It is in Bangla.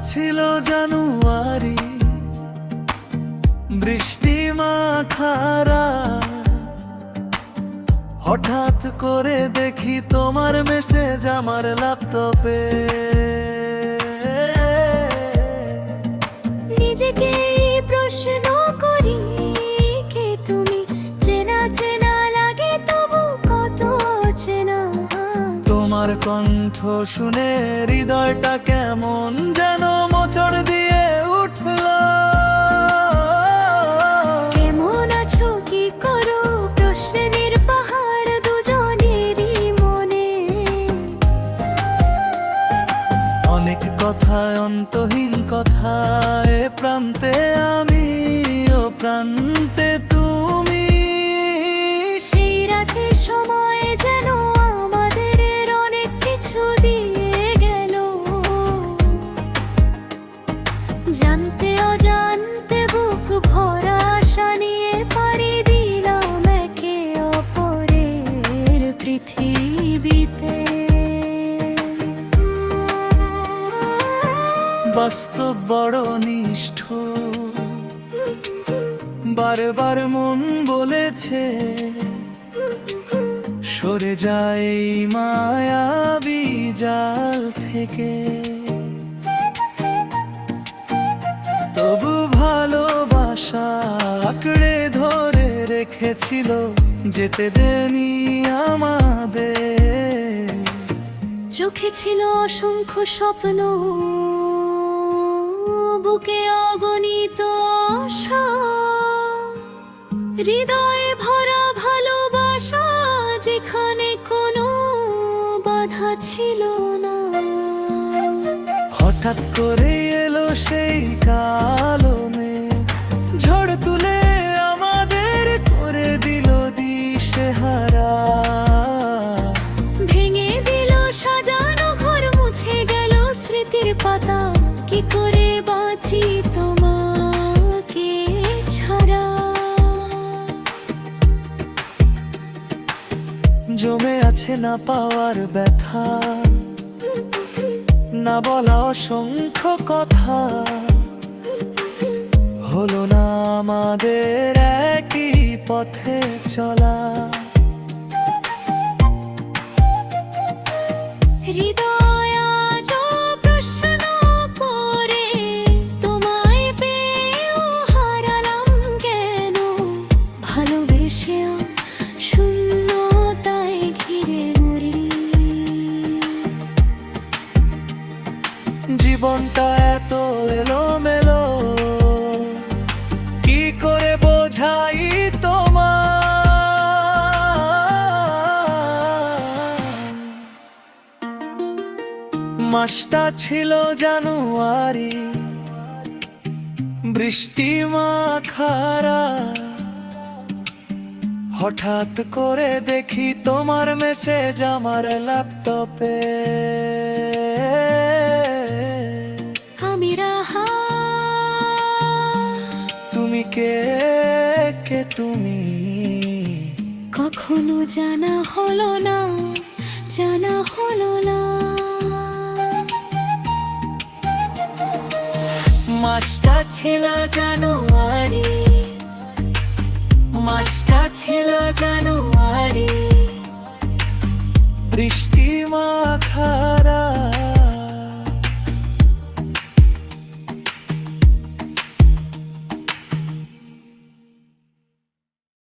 ছিল জানুয়ারি, বৃষ্টি মাখারা। হঠাৎ করে দেখি তোমার মেসেজ আমার ল্যাপটপে। নিজেকে প্রশ্ন করি, কে তুমি? চেনা চেনা লাগে তবু কত চেনা। তোমার কণ্ঠ শুনে হৃদয়টা কেমন যেন মোচড় দিয়ে উঠল। কেমন আছো, কি করো, প্রশ্নের পাহাড় দুজনেরই মনে। অনেক কথায় অন্তহীন কথায়, প্রান্তে আমি ও প্রান্তে তুমি। সেই রাতে সময় যেন আমাদের অনেক কিছু দিয়ে গেল। জানতে অজান্তে বুক ভরা আশা নিয়ে পাড়ি দিলাম একে অপরের পৃথিবীতে। বাস্তব বড় নিষ্ঠুর, বারবার মন বলেছে সরে যায় এই মায়াবী জাল থেকে। তবু ভালোবাসা আঁকড়ে ধরে রেখেছিল, যেতে দেনি আমাদের। চোখে ছিল অসংখ্য স্বপ্ন, বুকে অগণিত আশা। হৃদয়ে ভরা ভালোবাসা, যেখানে কোনো বাধা ছিল না। হঠাৎ করে এলো সেই কালো মেঘ, ঝড় তুলে আমাদের করে দিল দিশেহারা। ভেঙে দিল সাজানো ঘর, মুছে গেল স্মৃতির পাতা। কি করে বাঁচি তোমাকে ছাড়া? জমে আছে না পাওয়ার ব্যথা, না বলা অসংখ্য কথা। হলো না আমাদের একই পথে চলা। হৃদয় আজও প্রশ্ন করে, তোমায় পেয়েও হারালাম কেন? ভালোবেসেও শূন্যতায় ঘিরে মরি। জীবনটা এত এলোমেলো, কি করে বোঝাই তোমার? মাসটা ছিল জানুয়ারি, বৃষ্টি মাখারা। হঠাৎ করে দেখি তোমার মেসেজ আমার ল্যাপটপে। আমি রাহা, তুমি কে, কে তুমি? কখনো জানা হলো না, জানা হলো না। মাসটা ছিল জানুয়ারি,